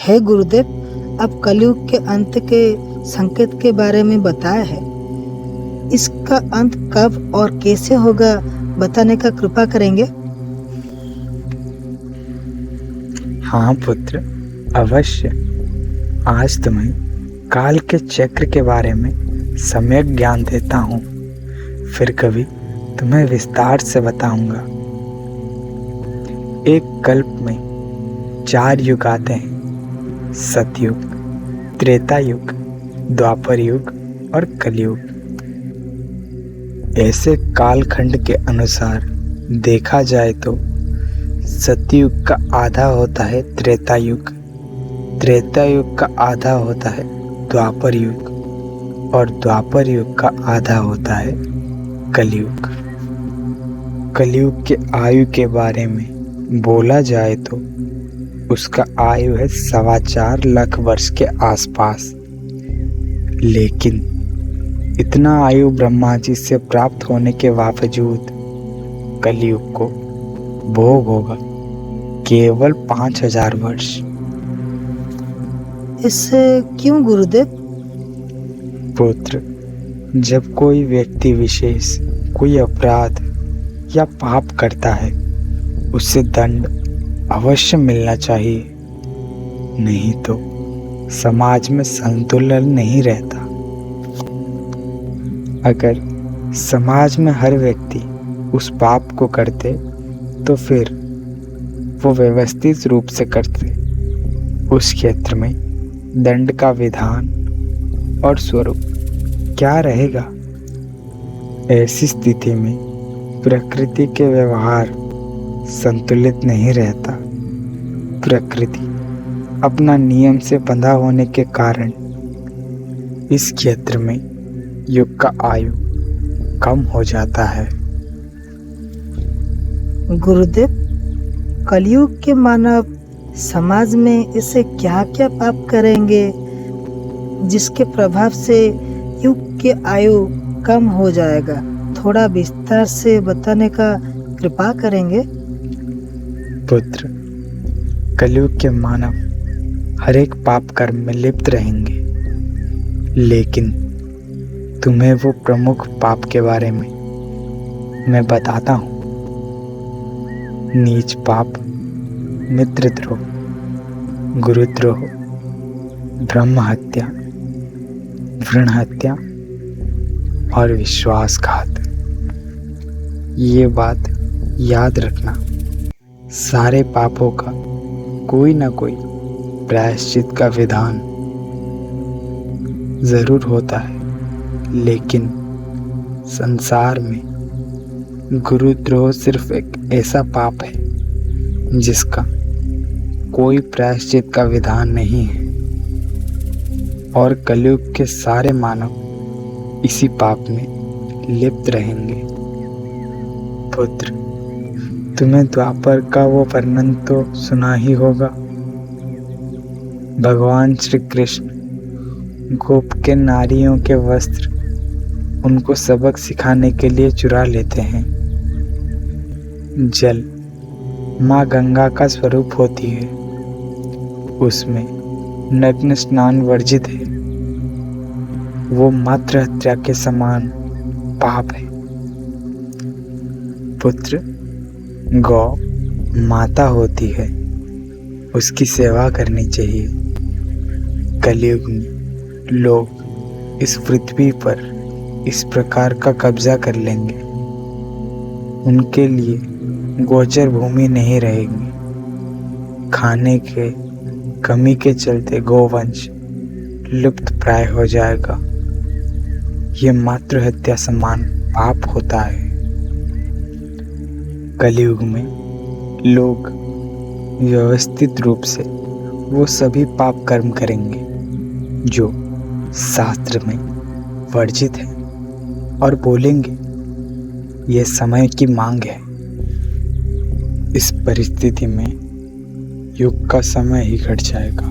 हे गुरुदेव, अब कलयुग के अंत के संकेत के बारे में बताया है। इसका अंत कब और कैसे होगा बताने का कृपा करेंगे? हाँ पुत्र, अवश्य। आज तुम्हें काल के चक्र के बारे में सम्यक ज्ञान देता हूँ। फिर कभी तुम्हें विस्तार से बताऊंगा। एक कल्प में 4 युग आते हैं: सतयुग, त्रेता युग, द्वापर युग और कलयुग। ऐसे कालखंड के अनुसार देखा जाए तो सतयुग का आधा होता है त्रेता युग, त्रेता युग का आधा होता है द्वापर युग और द्वापर युग का आधा होता है कलयुग। कलयुग के आयु के बारे में बोला जाए तो उसका आयु है 4.25 लाख वर्ष के आसपास। लेकिन इतना आयु ब्रह्मा जी से प्राप्त होने के बावजूद कलयुग को भोग होगा केवल 5000 वर्ष। इससे क्यों गुरुदेव? पुत्र, जब कोई व्यक्ति विशेष कोई अपराध या पाप करता है, उसे दंड अवश्य मिलना चाहिए, नहीं तो समाज में संतुलन नहीं रहता। अगर समाज में हर व्यक्ति उस पाप को करते तो फिर वो व्यवस्थित रूप से करते। उस क्षेत्र में दंड का विधान और स्वरूप क्या रहेगा? ऐसी स्थिति में प्रकृति के व्यवहार संतुलित नहीं रहता। प्रकृति अपना नियम से बंधा होने के कारण इस क्षेत्र में युग का आयु कम हो जाता है। गुरुदेव, कलयुग के मानव समाज में ऐसे क्या क्या पाप करेंगे जिसके प्रभाव से युग के आयु कम हो जाएगा? थोड़ा विस्तार से बताने का कृपा करेंगे? पुत्र, कलयुग के मानव हर एक पाप कर्म में लिप्त रहेंगे, लेकिन तुम्हें वो प्रमुख पाप के बारे में मैं बताता हूँ। नीच पाप, मित्रद्रोह, गुरुद्रोह, ब्रह्म हत्या, भ्रूण हत्या और विश्वासघात। ये बात याद रखना, सारे पापों का कोई ना कोई प्रायश्चित का विधान जरूर होता है, लेकिन संसार में गुरुद्रोह सिर्फ एक ऐसा पाप है जिसका कोई प्रायश्चित का विधान नहीं है, और कलयुग के सारे मानव इसी पाप में लिप्त रहेंगे। पुत्र, तुम्हें द्वापर का वो वर्णन तो सुना ही होगा। भगवान श्री कृष्ण गोप के नारियों के वस्त्र उनको सबक सिखाने के लिए चुरा लेते हैं। जल माँ गंगा का स्वरूप होती है, उसमें नग्न स्नान वर्जित है। वो मातृ हत्या के समान पाप है। पुत्र, गौ माता होती है, उसकी सेवा करनी चाहिए। कलयुग में लोग इस पृथ्वी पर इस प्रकार का कब्जा कर लेंगे, उनके लिए गोचर भूमि नहीं रहेगी। खाने के कमी के चलते गोवंश लुप्त प्राय हो जाएगा। ये मातृ हत्या समान पाप होता है। कलयुग में लोग व्यवस्थित रूप से वो सभी पाप कर्म करेंगे जो शास्त्र में वर्जित है, और बोलेंगे ये समय की मांग है। इस परिस्थिति में युग का समय ही घट जाएगा।